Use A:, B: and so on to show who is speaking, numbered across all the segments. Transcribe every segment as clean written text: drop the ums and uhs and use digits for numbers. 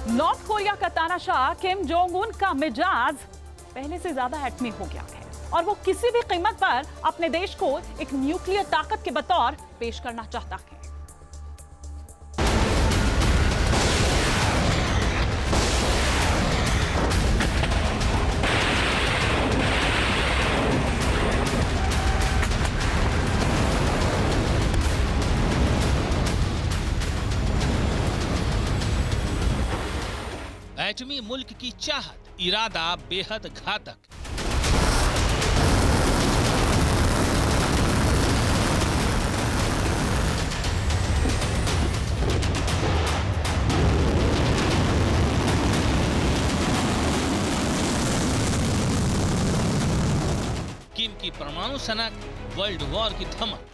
A: North Korea का तानाशाह Kim Jong Un का मिजाज पहले से ज्यादा एटमी हो गया है और वो किसी भी कीमत पर अपने देश को एक न्यूक्लियर ताकत के बतौर पेश करना चाहता है।
B: एटमी मुल्क की चाहत, इरादा बेहद घातक। किम की परमाणु सनक, वर्ल्ड वॉर की धमक।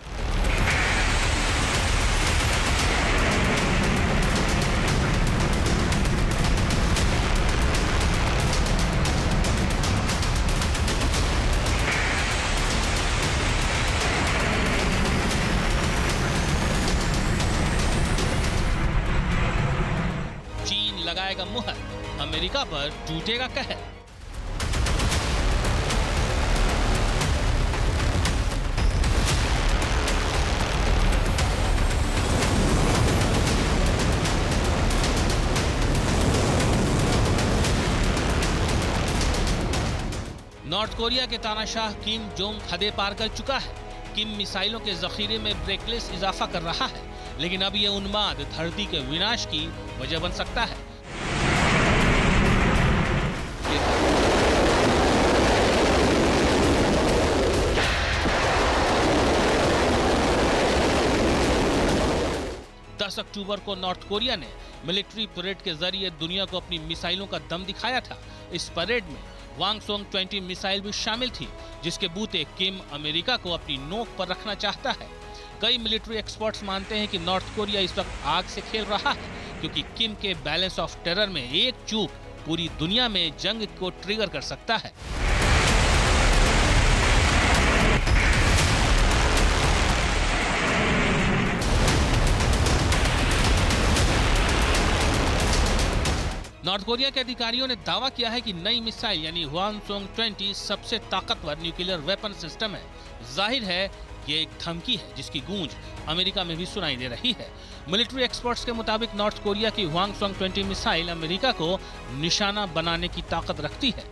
B: लगाएगा मुहर, अमेरिका पर टूटेगा कहर। नॉर्थ कोरिया के तानाशाह किम जोंग हदें पार कर चुका है। किम मिसाइलों के जखीरे में ब्रेकलेस इजाफा कर रहा है, लेकिन अब यह उन्माद धरती के विनाश की वजह बन सकता है। अक्टूबर को नॉर्थ कोरिया ने मिलिट्री परेड के जरिए दुनिया को अपनी मिसाइलों का दम दिखाया था। इस परेड में वांगसोंग 20 मिसाइल भी शामिल थी, जिसके बूते किम अमेरिका को अपनी नोक पर रखना चाहता है। कई मिलिट्री एक्सपर्ट्स मानते हैं कि नॉर्थ कोरिया इस वक्त आग से खेल रहा है, क्योंकि किम के बैलेंस ऑफ टेरर में एक चूक पूरी दुनिया में जंग को ट्रिगर कर सकता है। नॉर्थ कोरिया के अधिकारियों ने दावा किया है कि नई मिसाइल यानी हवानसोंग 20 सबसे ताकतवर न्यूक्लियर वेपन सिस्टम है। जाहिर है ये एक धमकी है जिसकी गूंज अमेरिका में भी सुनाई दे रही है। मिलिट्री एक्सपर्ट्स के मुताबिक नॉर्थ कोरिया की हवानसोंग 20 मिसाइल अमेरिका को निशाना बनाने की ताकत रखती है।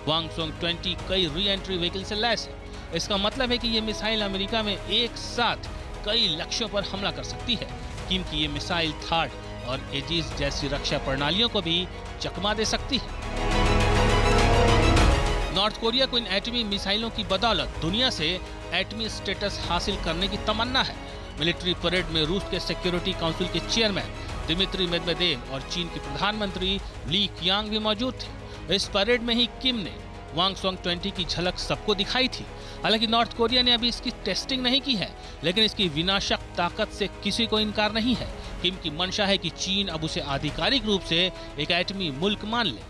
B: हवानसोंग 20 कई री एंट्री व्हीकल से लैस है। इसका मतलब है कि ये मिसाइल अमेरिका में एक साथ कई लक्ष्यों पर हमला कर सकती है। किम की ये मिसाइल थार्ड और एजिस जैसी रक्षा प्रणालियों को भी चकमा दे सकती है। नॉर्थ कोरिया को इन एटमी मिसाइलों की बदौलत दुनिया से एटमी स्टेटस हासिल करने की तमन्ना है। मिलिट्री परेड में रूस के सिक्योरिटी काउंसिल के चेयरमैन दिमित्री मेदवेदेव और चीन के प्रधानमंत्री ली कियांग भी मौजूद थे। इस परेड में ही किम ने हवानसोंग 20 की झलक सबको दिखाई थी। हालांकि नॉर्थ कोरिया ने अभी इसकी टेस्टिंग नहीं की है, लेकिन इसकी विनाशक ताकत से किसी को इनकार नहीं है। किम की मंशा है कि चीन अब उसे आधिकारिक रूप से एक एटमी मुल्क मान ले।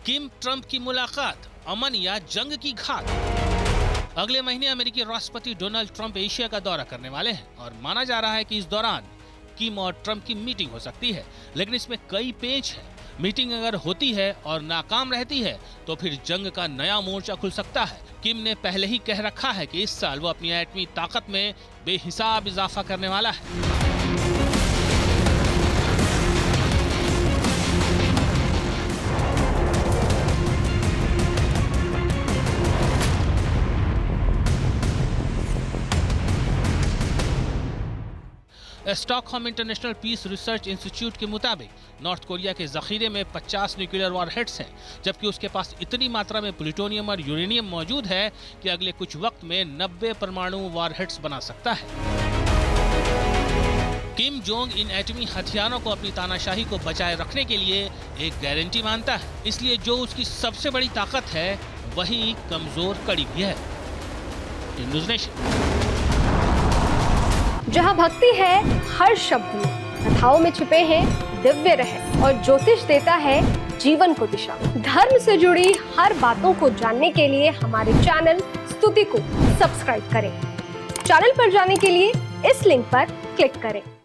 B: किम ट्रंप की मुलाकात, अमन या जंग की घात। अगले महीने अमेरिकी राष्ट्रपति डोनाल्ड ट्रंप एशिया का दौरा करने वाले हैं और माना जा रहा है कि इस दौरान किम और ट्रंप की मीटिंग हो सकती है, लेकिन इसमें कई पेच है। मीटिंग अगर होती है और नाकाम रहती है तो फिर जंग का नया मोर्चा खुल सकता है। किम ने पहले ही कह रखा है कि इस साल वो अपनी एटमी ताकत में बेहिसाब इजाफा करने वाला है। Stockholm International Peace Research Institute के मुताबिक नॉर्थ कोरिया के जखीरे में 50 न्यूक्लियर वॉरहेड्स हैं, जबकि उसके पास इतनी मात्रा में प्लूटोनियम और यूरेनियम मौजूद है कि अगले कुछ वक्त में 90 परमाणु वॉरहेड्स बना सकता है। किम जोंग इन एटमी हथियारों को अपनी तानाशाही को बचाए रखने के लिए एक गारंटी मानता है, इसलिए जो उसकी सबसे बड़ी ताकत है वही कमजोर कड़ी भी है। News nation.
C: जहाँ भक्ति है हर शब्द में, कथाओं में छुपे हैं दिव्य रहस्य और ज्योतिष देता है जीवन को दिशा। धर्म से जुड़ी हर बातों को जानने के लिए हमारे चैनल स्तुति को सब्सक्राइब करें। चैनल पर जाने के लिए इस लिंक पर क्लिक करें।